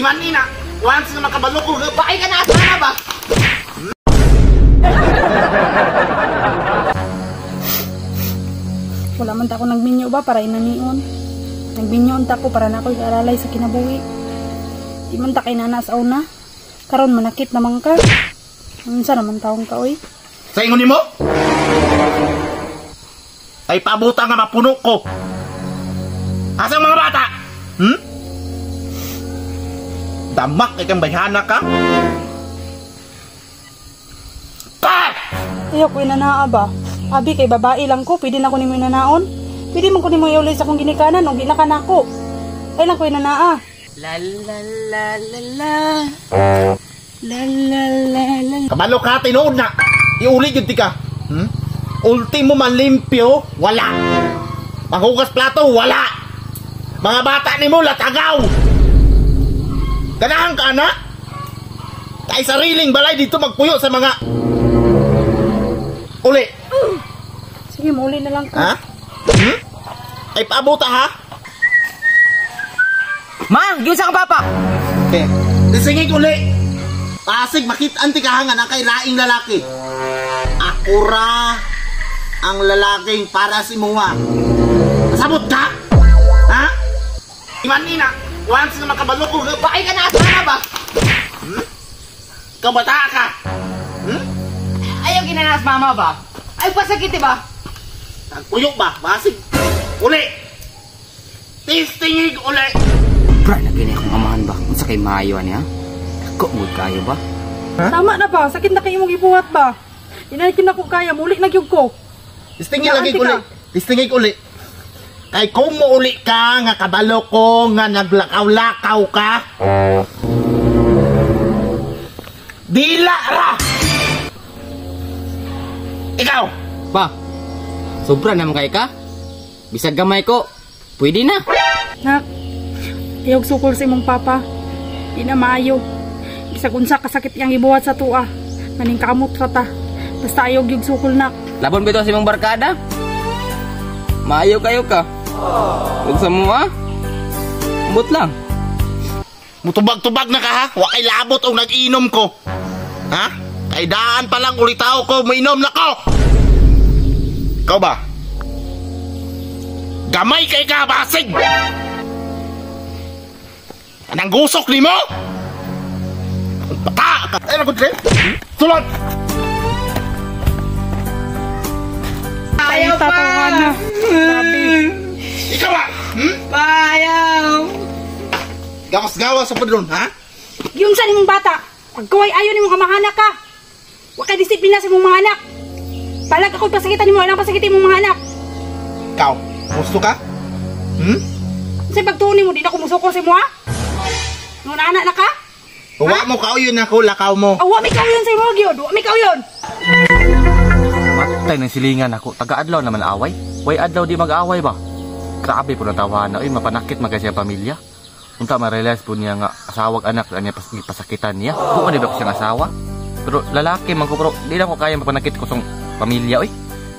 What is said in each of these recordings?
Manina, once na makabalo ko, bakit ka na asama ba? Wala man ta ko nagminyo ba para inanion. Nagminyon ta ko para na ako iaralay sa kinabuhi. Di man ta kay nanas na. Karon manakit naman ka. Unsa naman taong ka oy? Sa ingon nimo? Ay pabuta nga mapuno ko. Asang mga bata? Damak ikang bayhana ka? Pa! Ayaw ko inanaa ba? Abi kay babae lang ko, pwede na ko nimo inanaon. Pwede man ko nimo iulay sa akong ginikanan o ginakan ako. Ay lang ko inanaa. La la la la la. La la la la. Kabalo ka, tinuod na. Iuli yun ka. Ultimo man limpyo, wala. Panghugas plato, wala. Mga bata ni mo, latagaw. Ganahan ka na? Kay sariling balay dito magpuyo sa mga... Uli. Sige, muli na lang ko. Ha? Ay paabuta ha? Ma, giyon sa papa. Okay. Disingig uli. Pasig makitaan ti kahangan ang kay laing lalaki. Akura ang lalaking para si Muwa. Sabot ka? Ha? Imanina, once na makabalo ko, bakit ka na asama ba? Kabata ka? Ayaw ginanas mama ba? Ay pasakit ba? Nagpuyok ba? Basig. Uli. Tistingig uli. Bra, lagi na akong amahan ba? Kung sa kay Mayo niya? Ako, mood kayo ba? Ha? Tama na ba? Sakit na kayo mong ibuhat ba? Inalikin na ko kaya, muli na gyud ko. Tistingig lagi uli. Tistingig uli. Kay kung muuli ka, nga kabalo ko, nga naglakaw-lakaw ka. Dila ra! Ikaw! Pa, sobra naman kay ka? Bisag gamay ko, pwede na. Nak, ayaw sukol sa imong papa. Di na maayo. Bisag unsa kasakit yang ibuhat sa tuwa. Maning kamot ra ta. Basta ayaw gyud sukol nak. Labon bito sa imong barkada? Maayo kayo ka. Huwag sa mga. Ambot lang. Mutubag-tubag na ka ha? Wakay labot o nag-inom ko. Ha? Kay daan pa lang ulitaw ko, mainom na ko! Ikaw ba? Gamay kay ka, basig! Anang gusok ni mo? Pata! Ay, nagundre? Sulod! Ayaw pa! Sabi. Ikaw ba? Payaw! Gawas-gawas sa padron, ha? Yung sa nimong bata, pagkaway ayaw nimong kamahanak ka. Huwag ka disiplina sa mong mga anak. Palag ako pasakitan nimo, alang pasakitin mong mga anak. Ikaw, gusto ka? Kasi pagtunin mo, di na kumusuko si mo ha? Nung anak na ka? Huwag mo kao yun ako, lakaw mo. Huwag may kauyon sa imo, Gyud. Huwag may kauyon. Matay ng silingan ako. Taga-adlaw naman away. Way adlaw di mag-away ba? Grabe po natawa na. Uy, mapanakit magkasi ang pamilya. Unta ma-realize po niya nga asawag anak na niya pasakitan niya. Bukan di ba ko siyang asawa? Pero lalaki man ko, pero di na ko kaya mapanakit ko sa pamilya. Uy,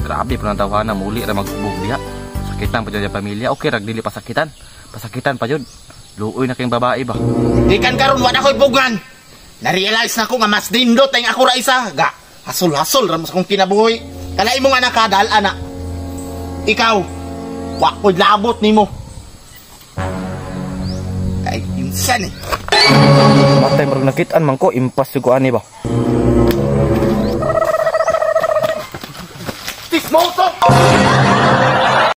grabe po natawa na. Muli na magbubog diha. Sakitan pa dyan yung pamilya. Okay, ragdili pasakitan. Pasakitan pa yun. Luoy na kayong babae ba? Di kan karon wala ko'y bugan. Na-realize na ko nga mas dindot ay ako ra isa. Ga, hasol-hasol ramos akong kinabuhi. Kalay mong anak ka, dahil anak. Ikaw, wako'y labot ni mo. Ay, insan eh. Matay marag nakitaan man ko. Impas yung kuan ba? Tismoto!